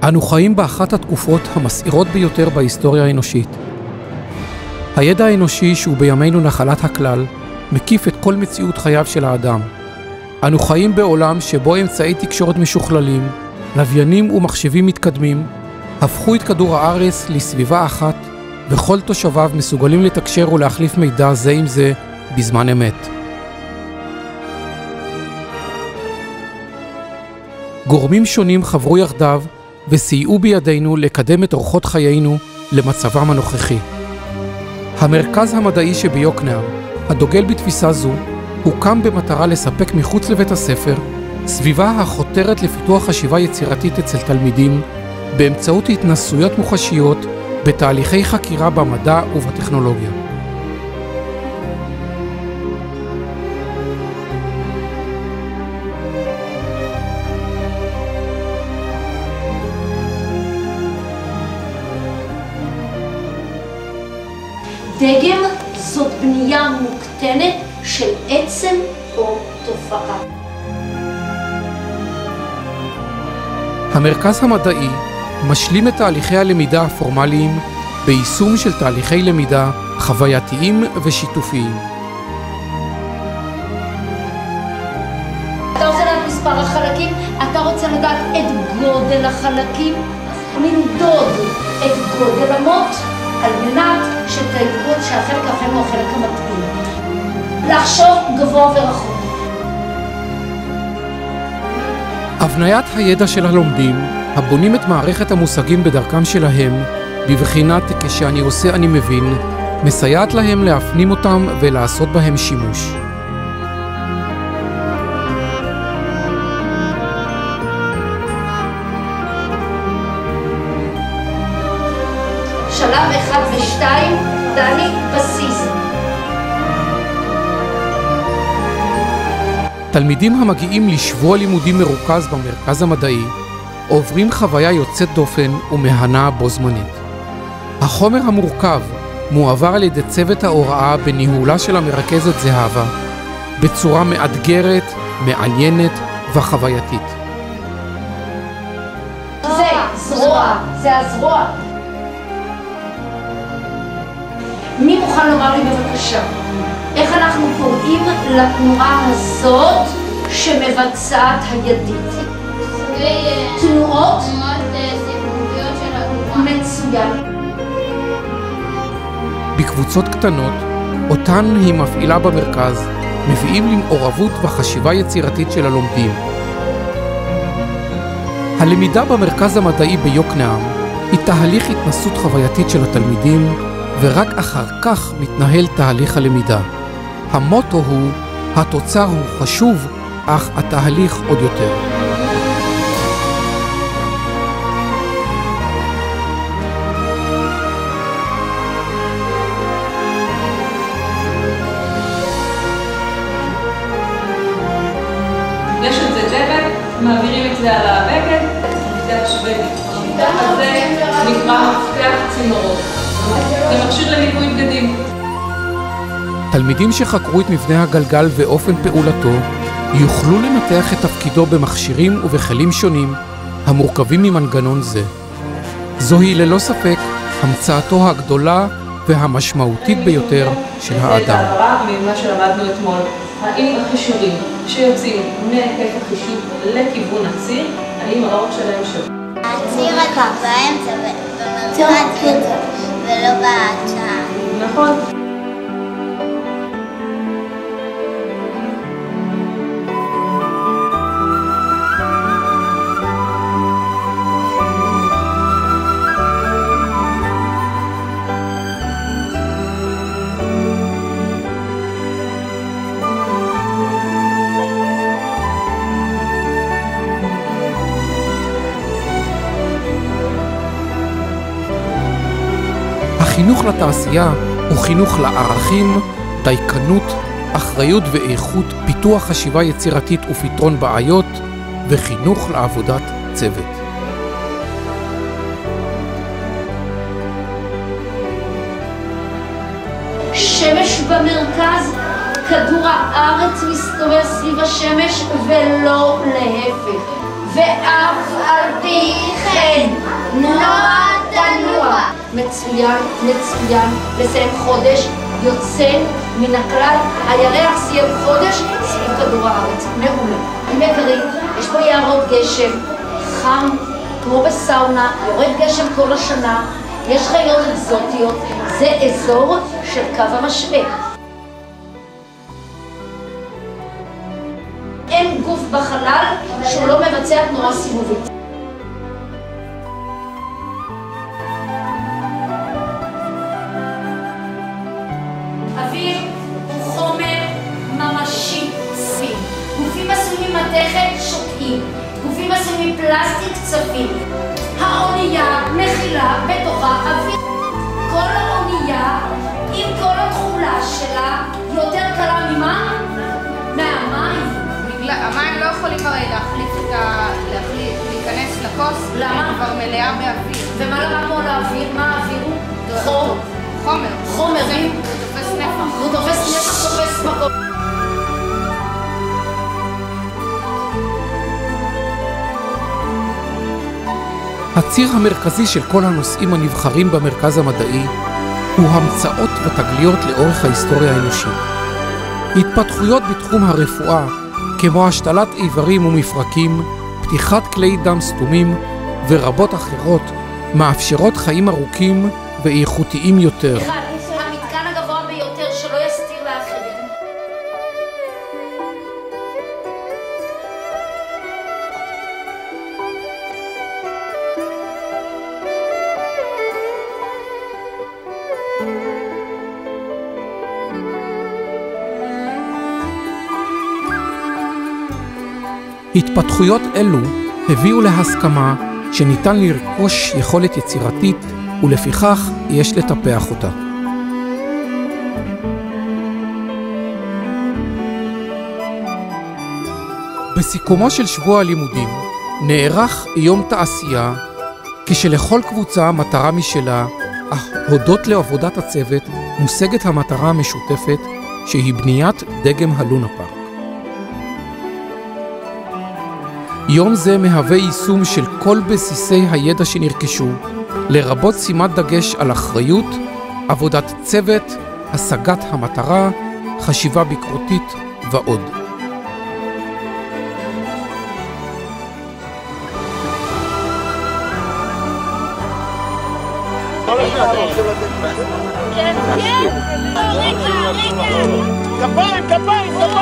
אנו חיים באחת התקופות המסעירות ביותר בהיסטוריה האנושית. הידע האנושי שהוא בימינו נחלת הכלל, מקיף את כל מציאות חייו של האדם. אנו חיים בעולם שבו אמצעי תקשורת משוכללים, לוויינים ומחשבים מתקדמים, הפכו את כדור הארץ לסביבה אחת, וכל תושביו מסוגלים לתקשר ולהחליף מידע זה עם זה בזמן אמת. גורמים שונים חברו יחדיו וסייעו בידינו לקדם את אורחות חיינו למצבם הנוכחי. המרכז המדעי שביוקנעם, הדוגל בתפיסה זו, הוקם במטרה לספק מחוץ לבית הספר סביבה החותרת לפיתוח חשיבה יצירתית אצל תלמידים באמצעות התנסויות מוחשיות בתהליכי חקירה במדע ובטכנולוגיה. דגם זאת בנייה מוקטנת של עצם או תופעה. המרכז המדעי משלים את תהליכי הלמידה הפורמליים ביישום של תהליכי למידה חווייתיים ושיתופיים. אתה רוצה לדעת מספר החלקים? אתה רוצה לדעת את גודל החלקים? נמדוד את גודל המוט על מנת שתדעו שהחלק האחר הוא החלק המתאים. לחשוב גבוה ורחוק. הבניית הידע של הלומדים, הבונים את מערכת המושגים בדרכם שלהם, בבחינת כשאני עושה אני מבין, מסייעת להם להפנים אותם ולעשות בהם שימוש. שלב 1 ו-2, דני, בסיס. תלמידים המגיעים לשבוע לימודים מרוכז במרכז המדעי, עוברים חוויה יוצאת דופן ומהנה בו זמנית. החומר המורכב מועבר על ידי צוות ההוראה בניהולה של המרכזת זהבה, בצורה מאתגרת, מעניינת וחווייתית. זה זרוע, זה הזרוע. מי מוכן לומר לי בבקשה, איך אנחנו קוראים לתנועה הזאת שמבצעת הידית? תנועות סיבוביות של התנועה. מצוין. בקבוצות קטנות, אותן היא מפעילה במרכז, מביאים למעורבות וחשיבה יצירתית של הלומדים. הלמידה במרכז המדעי ביוקנעם היא תהליך התנסות חווייתית של התלמידים, ורק אחר כך מתנהל תהליך הלמידה. המוטו הוא, התוצר הוא חשוב, אך התהליך עוד יותר. יש את זה דבק, מעבירים את זה על הבגד, זה השוודית. זה נקרא מפתח צינורות. זה מכשיר לניקוי בגדים. תלמידים שחקרו את מבנה הגלגל ואופן פעולתו יוכלו לנתח את תפקידו במכשירים ובכלים שונים המורכבים ממנגנון זה. זוהי ללא ספק המצאתו הגדולה והמשמעותית ביותר של האדם. זה העברה ממה שלמדנו אתמול. האם החישורים שיוצאים מהיקף החישוב לכיוון הציר, האם האורך שלהם שווה? הציר רק באמצע במרכז ולא בהצעה. נכון. החינוך לתעשייה הוא חינוך לערכים, דייקנות, אחריות ואיכות, פיתוח חשיבה יצירתית ופתרון בעיות, וחינוך לעבודת צוות. שמש במרכז, כדור הארץ מסתובב סביב השמש ולא להפך. ואף על פי כן, נוע תנוע. מצוין, מצוין. לסיים חודש, יוצא מן הכלל, הירח סיים חודש, סביב כדור הארץ. מעולה. הם יקרים, יש פה יערות גשם, חם, כמו בסאונה, יורד גשם כל השנה, יש חיות אקזוטיות, זה אזור של קו המשווה. אין גוף בחלל שהוא לא מבצע תנועה סיבובית. אוויר הוא חומר ממשי צפים. גופים עשויים מתכת שוקעים, גופים עשויים פלסטיק צפים. האונייה מכילה בתוכה אוויר. כל האונייה עם כל התכולה שלה יותר קלה ממה? מהמים. המים לא יכולים הרי להיכנס לכוס, למה? כבר מלאה באוויר. ומה למדנו על האוויר? מה האוויר הוא? חום. חומר. חומר. הוא תופס נפח. הוא תופס נפח, תופס מקום. הציר המרכזי של כל הנושאים הנבחרים במרכז המדעי הוא המצאות ותגליות לאורך ההיסטוריה האנושית. התפתחויות בתחום הרפואה, כמו השתלת איברים ומפרקים, פתיחת כלי דם סתומים ורבות אחרות, מאפשרות חיים ארוכים ואיכותיים יותר. המתקן הגבוה ביותר שלא יסתיר לאחרים. התפתחויות אלו הביאו להסכמה שניתן לרכוש יכולת יצירתית ולפיכך יש לטפח אותה. בסיכומו של שבוע הלימודים נערך יום תעשייה כשלכל קבוצה מטרה משלה, אך הודות לעבודת הצוות מושגת המטרה המשותפת שהיא בניית דגם הלונה פארק. יום זה מהווה יישום של כל בסיסי הידע שנרכשו, לרבות שימת דגש על אחריות, עבודת צוות, השגת המטרה, חשיבה ביקורתית ועוד. כפיים, כפיים, כפיים!